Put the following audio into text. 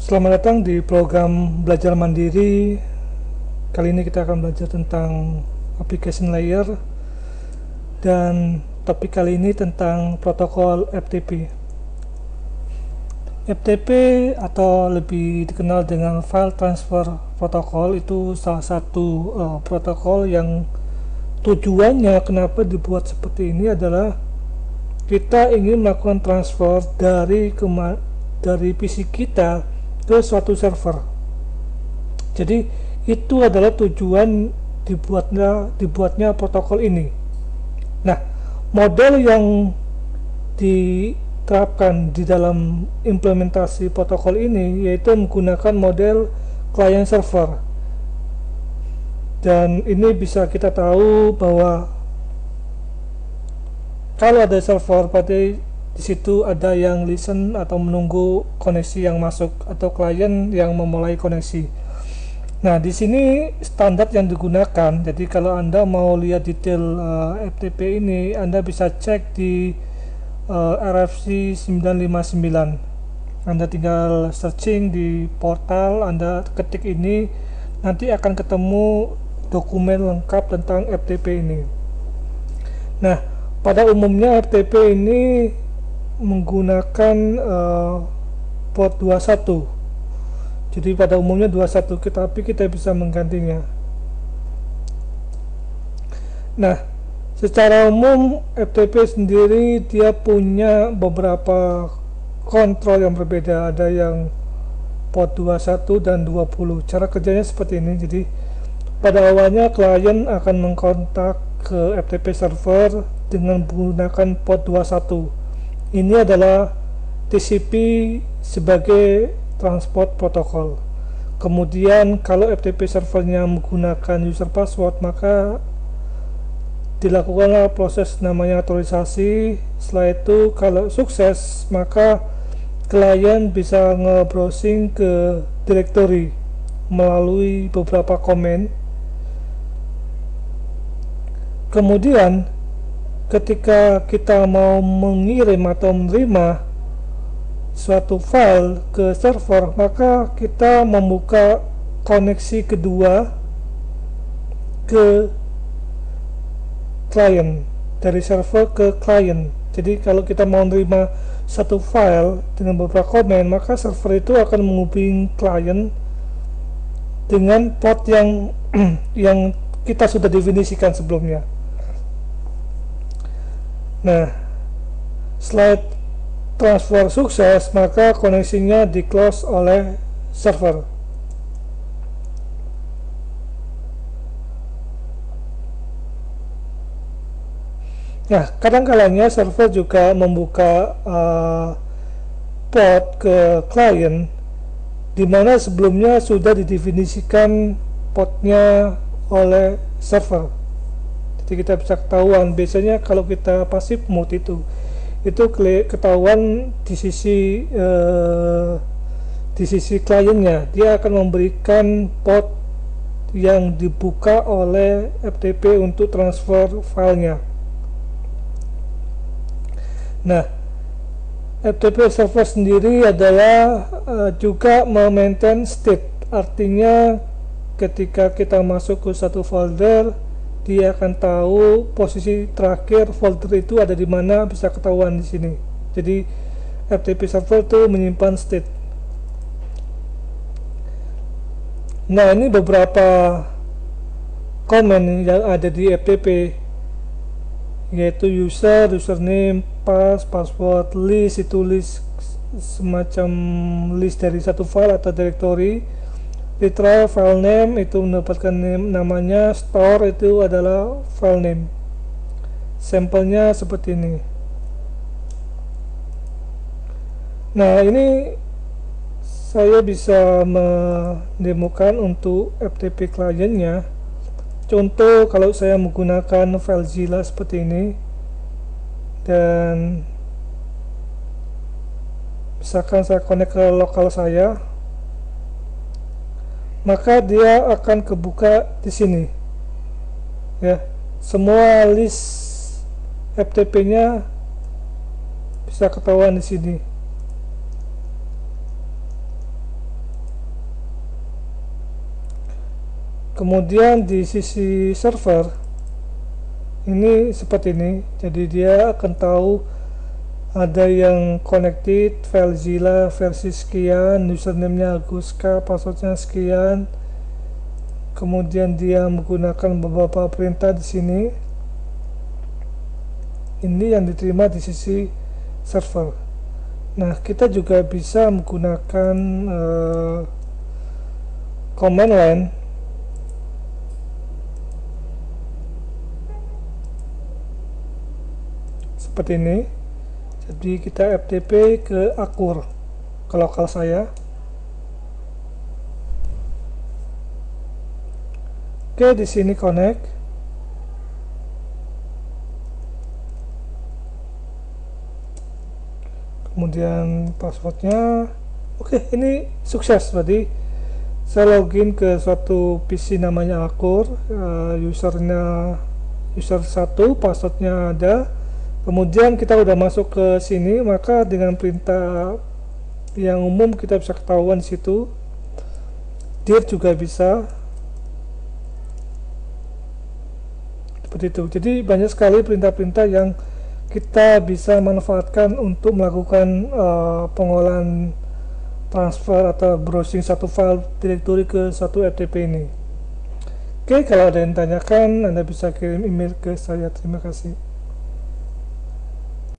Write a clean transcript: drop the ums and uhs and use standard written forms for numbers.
Selamat datang di program belajar mandiri. Kali ini kita akan belajar tentang application layer dan topik kali ini tentang protokol FTP. FTP atau lebih dikenal dengan File Transfer Protocol itu salah satu protokol yang tujuannya kenapa dibuat seperti ini adalah kita ingin melakukan transfer dari PC kita ke suatu server. Jadi itu adalah tujuan dibuatnya protokol ini. Nah, model yang diterapkan di dalam implementasi protokol ini yaitu menggunakan model client server. Dan ini bisa kita tahu bahwa kalau ada server pada di situ ada yang listen atau menunggu koneksi yang masuk atau klien yang memulai koneksi. Nah, di sini standar yang digunakan. Jadi kalau Anda mau lihat detail FTP ini, Anda bisa cek di RFC 959. Anda tinggal searching di portal, Anda ketik ini, nanti akan ketemu dokumen lengkap tentang FTP ini. Nah, pada umumnya FTP ini menggunakan port 21. Jadi pada umumnya 21, tetapi kita bisa menggantinya. Nah, secara umum FTP sendiri dia punya beberapa kontrol yang berbeda. Ada yang port 21 dan 20. Cara kerjanya seperti ini. Jadi pada awalnya klien akan mengkontak ke FTP server dengan menggunakan port 21. Ini adalah TCP sebagai transport protokol. Kemudian kalau FTP servernya menggunakan user password, maka dilakukanlah proses namanya aktualisasi. Setelah itu kalau sukses, maka klien bisa nge-browsing ke directory melalui beberapa komen. Kemudian ketika kita mau mengirim atau menerima suatu file ke server, maka kita membuka koneksi kedua ke klien, dari server ke klien. Jadi kalau kita mau menerima satu file dengan beberapa komen, maka server itu akan menghubungi klien dengan port yang yang kita sudah definisikan sebelumnya. Nah, setelah transfer sukses, maka koneksinya di close oleh server. Nah, kadang-kalanya server juga membuka port ke klien di mana sebelumnya sudah didefinisikan portnya oleh server. Jadi kita bisa ketahuan, biasanya kalau kita pasif mode itu ketahuan di sisi kliennya, dia akan memberikan port yang dibuka oleh FTP untuk transfer filenya. Nah, FTP server sendiri adalah juga memaintain state, artinya ketika kita masuk ke satu folder, dia akan tahu posisi terakhir folder itu ada di mana, bisa ketahuan di sini. Jadi FTP server itu menyimpan state. Nah, ini beberapa komen yang ada di FTP, yaitu username, password, list, itu list semacam list dari satu file atau directory. Retrieve file name itu mendapatkan namanya, store itu adalah file name. Sampelnya seperti ini. Nah, ini saya bisa mendemokan untuk FTP kliennya. Contoh, kalau saya menggunakan FileZilla seperti ini, dan misalkan saya connect ke lokal saya, maka dia akan kebuka di sini. Ya, semua list FTP-nya bisa ketahuan di sini. Kemudian di sisi server ini seperti ini, jadi dia akan tahu ada yang connected FileZilla versi sekian, username-nya Aguska, passwordnya sekian. Kemudian dia menggunakan beberapa perintah di sini. Ini yang diterima di sisi server. Nah, kita juga bisa menggunakan command line seperti ini. Jadi kita FTP ke akur ke lokal saya. Oke, di sini connect. Kemudian passwordnya. Oke, ini sukses. Berarti saya login ke suatu PC namanya akur, usernya user 1, passwordnya ada. Kemudian kita udah masuk ke sini, maka dengan perintah yang umum kita bisa ketahuan di situ. Dir juga bisa seperti itu. Jadi banyak sekali perintah-perintah yang kita bisa manfaatkan untuk melakukan pengolahan transfer atau browsing satu file directory ke satu FTP ini. Oke, kalau ada yang tanyakan, Anda bisa kirim email ke saya. Terima kasih.